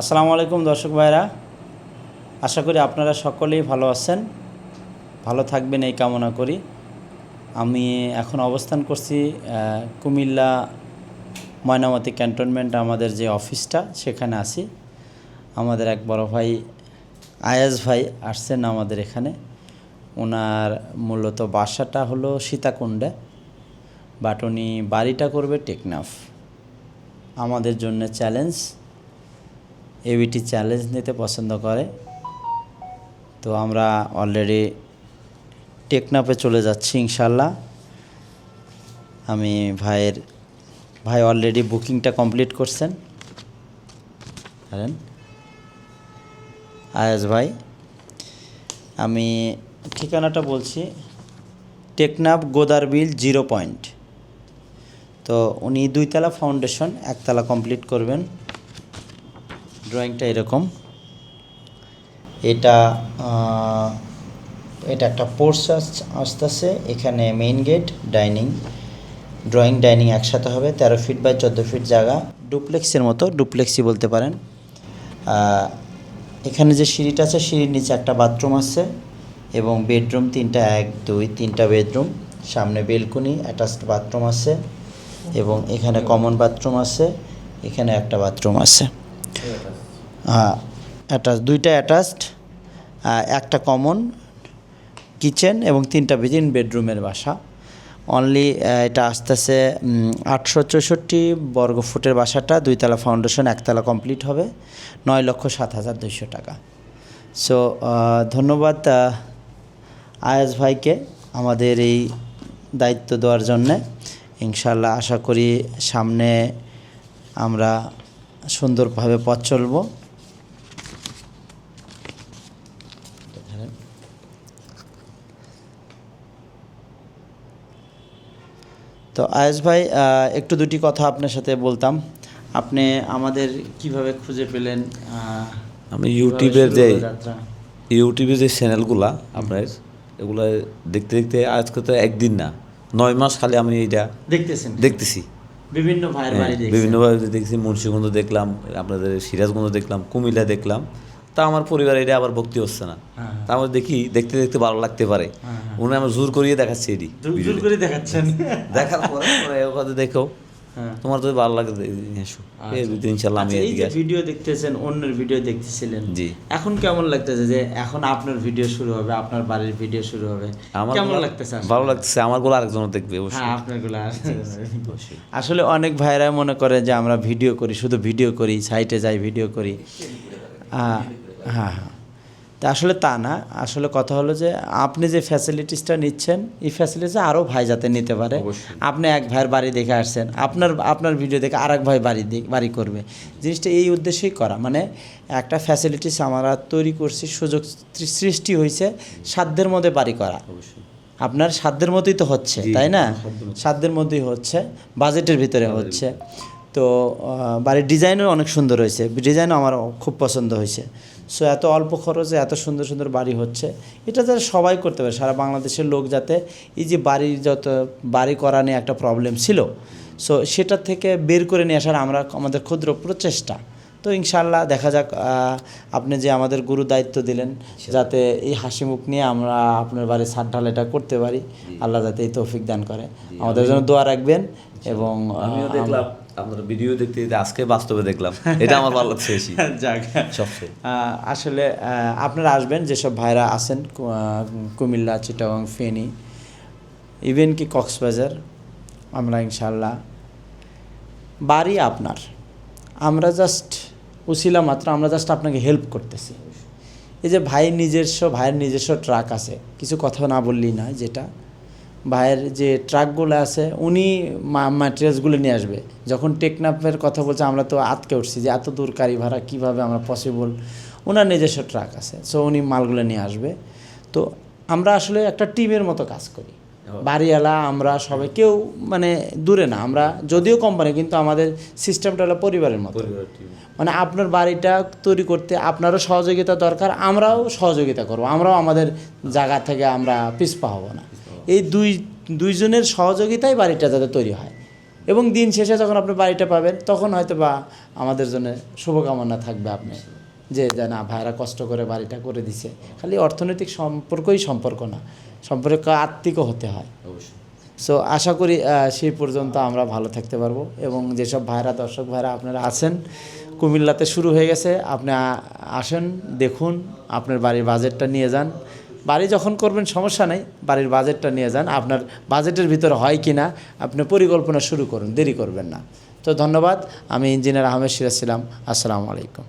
আসসালামু আলাইকুম দর্শক ভাইরা, আশা করি আপনারা সকলেই ভালো আছেন, ভালো থাকবেন এই কামনা করি। আমি এখন অবস্থান করছি কুমিল্লা ময়নামতি ক্যান্টনমেন্ট, আমাদের যে অফিসটা সেখানে আছি। আমাদের এক বড় ভাই আয়াজ ভাই আসছেন আমাদের এখানে। ওনার মূলত বাসাটা হলো সীতাকুণ্ডে, বাট উনি বাড়িটা করবে টেকনাফ। আমাদের জন্য চ্যালেঞ্জ, এবিটি চ্যালেঞ্জ নিতে পছন্দ করে। তো আমরা অলরেডি টেকনাফে চলে যাচ্ছি ইনশাল্লাহ। আমি ভাই অলরেডি বুকিংটা কমপ্লিট করছেন। জানেন আয়াজ ভাই, আমি ঠিকানাটা বলছি, টেকনাফ গোদারবিল 0 পয়েন্ট। তো উনি 2 তলা ফাউন্ডেশন, 1 তলা কমপ্লিট করবেন। ড্রয়িংটা এরকম। এটা একটা পোর্চ আসতেছে। এখানে মেইন গেট, ডাইনিং, ডাইনিং একসাথে হবে। 13 ফিট বাই 14 ফিট জায়গা, ডুপ্লেক্সের মতো, ডুপ্লেক্সই বলতে পারেন। এখানে যে সিঁড়িটা আছে, সিঁড়ির নিচে একটা বাথরুম আছে এবং বেডরুম 3টা, 1 2 3টা বেডরুম। সামনে বেলকনি, অ্যাটাচড বাথরুম আছে এবং এখানে কমন বাথরুম আছে। এখানে একটা বাথরুম আছে, অ্যাটাচ, 2টা অ্যাটাচড, একটা কমন কিচেন এবং 3টা বেডরুমের বাসা। অনলি এটা আসতেছে 864 বর্গ ফুটের বাসাটা। 2 তলা ফাউন্ডেশন, 1 তলা কমপ্লিট হবে। 9,07,200 টাকা। সো ধন্যবাদ আয়াজ ভাইকে আমাদের এই দায়িত্ব দেওয়ার জন্যে। ইনশাল্লাহ আশা করি সামনে আমরা সুন্দরভাবে পথ চলব। তো আয়াজ ভাই, একটু দুটি কথা আপনার সাথে বলতাম। আপনি আমাদের কিভাবে খুঁজে পেলেন? আমি ইউটিউবের যে চ্যানেলগুলা আপনার, এগুলো দেখতে দেখতে আজকে তো একদিন না, 9 মাস খালি আমি এইটা দেখতেছি। বিভিন্ন বিভিন্নভাবে দেখছি। মুন্সিগঞ্জ দেখলাম, আপনাদের সিরাজগঞ্জ দেখলাম, কুমিল্লা দেখলাম। তা আমার পরিবার এটা আবার ভক্তি হচ্ছে না। তা আমরা দেখি, দেখতে দেখতে ভালো লাগতে পারে। উনি আমার জোর করিয়ে দেখাচ্ছে, এটি জোর করে দেখাচ্ছেন। দেখার পরে দেখো তোমার যদি ভালো লাগে ইনশাল্লাহ আমি ভিডিও দেখতেছেন, অন্যের ভিডিও দেখতেছিলেন, জি। এখন কেমন লাগতেছে যে এখন আপনার ভিডিও শুরু হবে, আপনার বাড়ির ভিডিও শুরু হবে? কেমন লাগতেছে? ভালো লাগতেছে। আমার গুলো আরেকজন দেখবে, আপনার গুলো। আসলে অনেক ভাইরা মনে করে যে আমরা ভিডিও করি, শুধু ভিডিও করি, সাইটে যাই ভিডিও করি। হ্যাঁ, তা আসলে তা না। আসলে কথা হলো যে আপনি যে ফ্যাসিলিটিসটা নিচ্ছেন, এই ফ্যাসিলিটিস আরও ভাই যাতে নিতে পারে। আপনি এক ভাইয়ের বাড়ি দেখে আসছেন, আপনার ভিডিও দেখে আরেক ভাই বাড়ি করবে। জিনিসটা এই উদ্দেশ্যেই করা, মানে একটা ফ্যাসিলিটিস আমরা তৈরি করছি, সুযোগ সৃষ্টি হয়েছে, সাধ্যের মধ্যে বাড়ি করা। আপনার সাধ্যের মধ্যেই তো হচ্ছে, তাই না? সাধ্যের মধ্যেই হচ্ছে, বাজেটের ভিতরে হচ্ছে। তো বাড়ির ডিজাইনও অনেক সুন্দর হয়েছে, ডিজাইনও আমার খুব পছন্দ হয়েছে। সো এত অল্প খরচে এত সুন্দর সুন্দর বাড়ি হচ্ছে, এটা যাতে সবাই করতে পারে, সারা বাংলাদেশের লোক যাতে এই যে বাড়ি করা নিয়ে একটা প্রবলেম ছিল, সো সেটা থেকে বের করে নিয়ে আসার আমাদের ক্ষুদ্র প্রচেষ্টা। তো ইনশাল্লাহ দেখা যাক, আপনি যে আমাদের গুরু দায়িত্ব দিলেন, যাতে এই হাসি মুখ নিয়ে আমরা আপনার বাড়ির ছাদ ঢালাইটা করতে পারি। আল্লাহ যাতে এই তৌফিক দান করে, আমাদের জন্য দোয়া রাখবেন। এবং আমিও দেখলাম আপনার ভিডিও দেখতে আজকে বাস্তবে দেখলাম, এটা আমার ভালো লাগছে। আসলে আপনারা আসবেন, যেসব ভাইরা আছেন কুমিল্লা, চিটাগাং, ফেনী, ইভেন কি কক্সবাজার, আমরা ইনশাল্লাহ বাড়ি আপনার, আমরা জাস্ট উসিলা মাত্র, আমরা জাস্ট আপনাকে হেল্প করতেছি। এই যে ভাইয়ের নিজস্ব ট্রাক আছে, কিছু কথা না বললেই না, যেটা ভাইয়ের যে ট্রাকগুলো আছে, উনি ম্যাটেরিয়ালসগুলো নিয়ে আসবে। যখন টেকনাফের কথা বলছে, আমরা তো আটকে উঠছি যে এত দূর গাড়ি ভাড়া কীভাবে আমরা পসিবল। ওনার নিজস্ব ট্রাক আছে, সো উনি মালগুলো নিয়ে আসবে। তো আমরা আসলে একটা টিমের মতো কাজ করি, বাড়িওয়ালা আমরা সবাই, কেউ মানে দূরে না। আমরা যদিও কোম্পানি, কিন্তু আমাদের সিস্টেমটা হলো পরিবারের মতো। মানে আপনার বাড়িটা তৈরি করতে আপনারও সহযোগিতা দরকার, আমরাও সহযোগিতা করব। আমরাও আমাদের জায়গা থেকে আমরা পিছপা হব না। এই দুইজনের সহযোগিতায় বাড়িটা যাতে তৈরি হয়, এবং দিন শেষে যখন আপনি বাড়িটা পাবেন তখন হয়তো বা আমাদের জন্য শুভকামনা থাকবে আপনি যে না ভাইরা কষ্ট করে বাড়িটা করে দিছে। খালি অর্থনৈতিক সম্পর্কই সম্পর্ক না, সম্পর্ক আত্মিকও হতে হয়। অবশ্যই। সো আশা করি সেই পর্যন্ত আমরা ভালো থাকতে পারবো। এবং যেসব ভাইরা, দর্শক ভাইরা আপনারা আছেন, কুমিল্লাতে শুরু হয়ে গেছে, আপনি আসেন, দেখুন, আপনার বাড়ির বাজেটটা নিয়ে যান। বাড়ি যখন করবেন সমস্যা নাই, বাড়ির বাজেটটা নিয়ে যান, আপনার বাজেটের ভিতরে হয় কি না আপনি পরিকল্পনা শুরু করুন, দেরি করবেন না। তো ধন্যবাদ। আমি ইঞ্জিনিয়ার আহমেদ সিরাজ ছিলাম। আসসালামু আলাইকুম।